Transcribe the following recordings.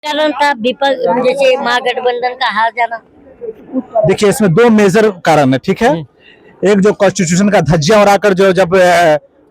कारण था विपक्ष जैसे महागठबंधन का हार जाना। देखिए इसमें दो मेजर कारण है, ठीक है। एक जो कॉन्स्टिट्यूशन का धज्जियां उड़ाकर जो जब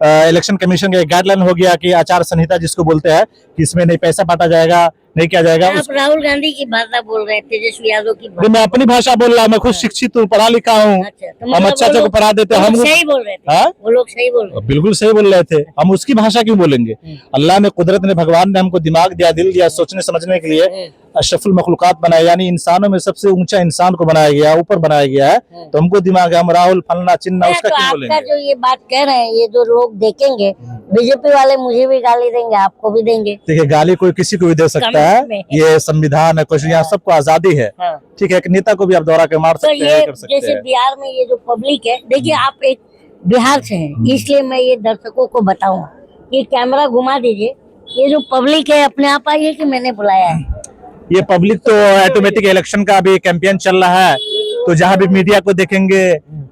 इलेक्शन कमीशन का गाइडलाइन हो गया कि आचार संहिता जिसको बोलते हैं कि इसमें नहीं पैसा बांटा जाएगा, नहीं किया जाएगा। आप राहुल गांधी की भाषा बोल रहे हैं, तेजस्वी यादव की भाषा। मैं अपनी भाषा बोल रहा हूँ, मैं खुद शिक्षित हूँ, पढ़ा लिखा हूँ। अच्छा, तो हम मतलब अच्छा को पढ़ा देते हैं। हम सही बोल रहे थे। वो लोग सही बोल रहे थे। बिल्कुल सही बोल रहे थे, हम उसकी भाषा क्यों बोलेंगे। अल्लाह ने, कुदरत ने, भगवान ने हमको दिमाग दिया, दिल दिया, सोचने समझने के लिए अशरफुल मखलूकात बनाए, यानी इंसानों में सबसे ऊंचा इंसान को बनाया गया, ऊपर बनाया गया है। तो हमको दिमाग है, हम राहुल फलना चिन्ना उसका क्यों बोलेंगे। आपका जो ये बात कह रहे हैं, ये जो लोग देखेंगे, बीजेपी वाले मुझे भी गाली देंगे, आपको भी देंगे। देखिए गाली कोई किसी को भी दे सकता है, ये संविधान है, कुछ यहाँ सबको आजादी है। ठीक है, एक नेता को भी आप दौरा के मार सकते हैं, कर सकते हैं। जैसे बिहार में ये जो पब्लिक है, देखिए आप एक बिहार से हैं, इसलिए मैं ये दर्शकों को बताऊंगा, ये कैमरा घुमा दीजिए। ये जो पब्लिक है अपने आप आई है कि मैंने बुलाया है? ये पब्लिक तो ऑटोमेटिक इलेक्शन का अभी कैंपेन चल रहा है, तो जहाँ भी मीडिया को देखेंगे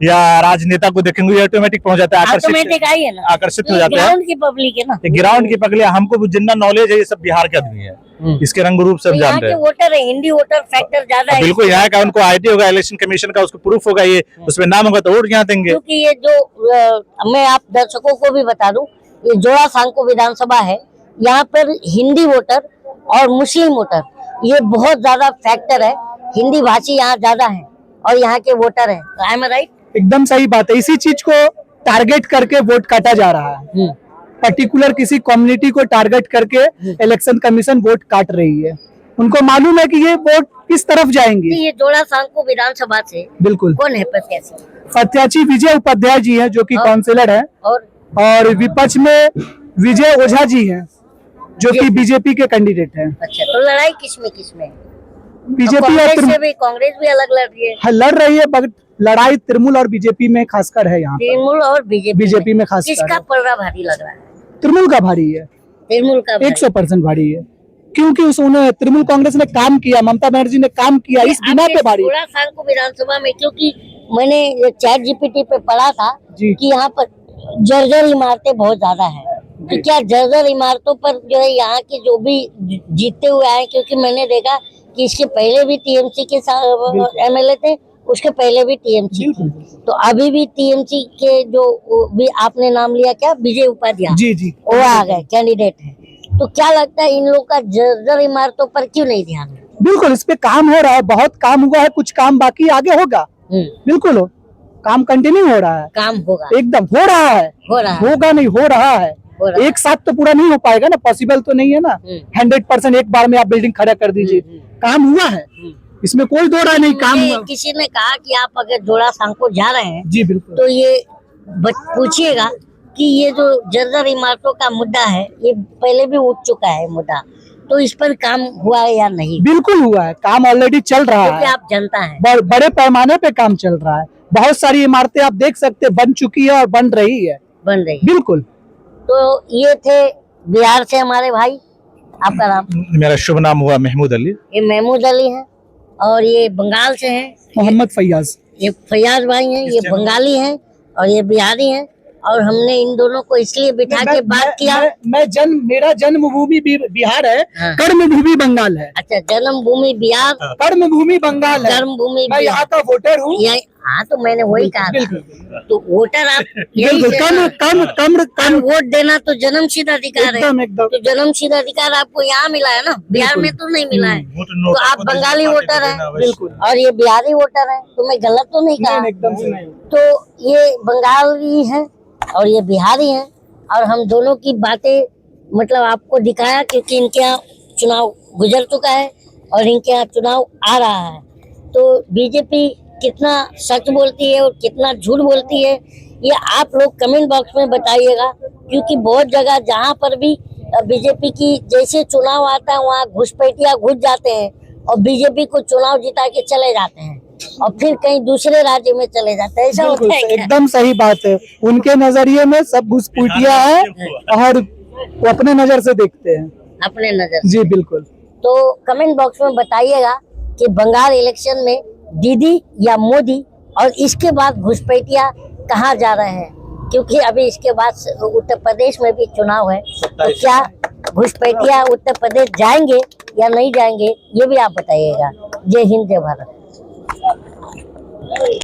या राजनेता को देखेंगे, ये ऑटोमेटिक पहुंच जाता है, ऑटोमेटिक आई है ना, आकर्षित हो जाते हैं। ग्राउंड की पब्लिक है ना, ग्राउंड की पब्लिक, हमको जितना नॉलेज है ये सब बिहार के आदमी है, इसके रंग रूप सब जानते हैं। वोटर है, हिंदी वोटर फैक्टर ज्यादा है। बिल्कुल, यहाँ का उनको आईडी होगा, इलेक्शन कमीशन का उसको प्रूफ होगा, ये उसमें नाम होगा तो वोट यहाँ देंगे। क्योंकि ये जो मैं आप दर्शकों को भी बता दूं, ये जोड़ा सांको विधानसभा है, यहाँ पर हिंदी वोटर और मुस्लिम वोटर ये बहुत ज्यादा फैक्टर है। हिंदी भाषी यहाँ ज्यादा है और यहाँ के वोटर है। I am right? एकदम सही बात है। इसी चीज को टारगेट करके वोट काटा जा रहा है। पर्टिकुलर किसी कम्युनिटी को टारगेट करके इलेक्शन कमीशन वोट काट रही है। उनको मालूम है कि ये वोट किस तरफ जाएंगे। ये जोड़ा सांको विधानसभा से बिल्कुल कौन है प्रत्याशी? प्रत्याशी विजय उपाध्याय जी हैं, जो कि काउंसिलर है, और विपक्ष में विजय ओझा जी हैं, जो कि बीजेपी के कैंडिडेट हैं। अच्छा, तो लड़ाई किसमें? बीजेपी और कांग्रेस भी अलग लड़ रही है। लड़ रही है, बट लड़ाई तृणमूल और बीजेपी में खासकर है। यहाँ तृणमूल और बीजेपी में खासकर किसका पलड़ा भारी लग रहा है? तृणमूल का भारी है, तृणमूल का 100% भारी है, क्योंकि उन्होंने तृणमूल कांग्रेस ने काम किया, ममता बनर्जी ने काम किया, इस बिना पे भारी। जोड़ा सांको विधानसभा में, क्योंकि मैंने चैट जीपीटी पे पढ़ा था कि यहाँ पर जर्जर इमारतें बहुत ज्यादा है। तो क्या जर्जर इमारतों पर जो है यहाँ के जो भी जीतते हुए आए, क्योंकि मैंने देखा कि इसके पहले भी टीएमसी के एमएलए थे, उसके पहले भी टीएमसी, तो अभी भी टीएमसी के जो भी आपने नाम लिया, क्या विजय उपाध्याय जी वो आ गए, कैंडिडेट है। तो क्या लगता है इन लोग का जर्जर इमारतों पर क्यों नहीं ध्यान है? बिल्कुल, इस पे काम हो रहा है, बहुत काम हुआ है, कुछ काम बाकी आगे होगा। बिल्कुल काम कंटिन्यू हो रहा है, काम होगा, एकदम हो रहा है, होगा नहीं, हो रहा है। एक साथ तो पूरा नहीं हो पाएगा ना, पॉसिबल तो नहीं है ना 100% एक बार में आप बिल्डिंग खड़ा कर दीजिए। काम हुआ है, इसमें कोई दो राय नहीं, काम हुआ। किसी ने कहा कि आप अगर जोड़ा सांको जा रहे हैं जी बिल्कुल, तो ये पूछिएगा कि ये जो जर्जर इमारतों का मुद्दा है, ये पहले भी उठ चुका है मुद्दा, तो इस पर काम हुआ है या नहीं? बिल्कुल हुआ है, काम ऑलरेडी चल रहा है। आप जनता है, बड़े पैमाने पे काम चल रहा है, बहुत सारी इमारतें आप देख सकते हैं बन चुकी है और बन रही है। बिल्कुल। तो ये थे बिहार से हमारे भाई। आपका नाम? मेरा शुभ नाम हुआ महमूद अली। ये महमूद अली है, और ये बंगाल से हैं मोहम्मद फैयाज। ये फैयाज भाई हैं, ये बंगाली हैं और ये बिहारी हैं, और हमने इन दोनों को इसलिए बिठा के बात किया। मेरा जन्मभूमि बिहार है, कर्म भूमि बंगाल है। अच्छा, जन्म भूमि बिहार, कर्म भूमि बंगाल है। कर्म भूमि मैं यहाँ का वोटर हूँ। हाँ, तो मैंने वही कहा। तो वोटर आप कम वोट देना तो जन्मसिद्ध अधिकार है। एकदम। तो जन्मसिद्ध अधिकार आपको यहाँ मिला है ना, बिहार में तो नहीं मिला है। तो आप बंगाली वोटर हैं, बिल्कुल, और ये बिहारी वोटर है, तो मैं गलत तो नहीं कहा? एकदम से नहीं। तो ये बंगाली है और ये बिहारी हैं, और हम दोनों की बातें मतलब आपको दिखाया, क्योंकि इनके यहाँ चुनाव गुजर चुका है और इनके यहाँ चुनाव आ रहा है। तो बीजेपी कितना सच बोलती है और कितना झूठ बोलती है, ये आप लोग कमेंट बॉक्स में बताइएगा, क्योंकि बहुत जगह जहाँ पर भी बीजेपी की जैसे चुनाव आता है वहाँ घुसपैठिया घुस जाते हैं और बीजेपी को चुनाव जिता के चले जाते हैं और फिर कहीं दूसरे राज्य में चले जाते हैं। ऐसा होता है? एकदम सही बात है, उनके नजरिए में सब घुसपैठिया है और वो अपने नजर से देखते हैं, अपने नजर। जी बिल्कुल। तो कमेंट बॉक्स में बताइएगा कि बंगाल इलेक्शन में दीदी या मोदी, और इसके बाद घुसपैठिया कहाँ जा रहे हैं, क्योंकि अभी इसके बाद उत्तर प्रदेश में भी चुनाव है। तो क्या घुसपैठिया उत्तर प्रदेश जाएंगे या नहीं जाएंगे, ये भी आप बताइएगा। जय हिंद, जय भारत।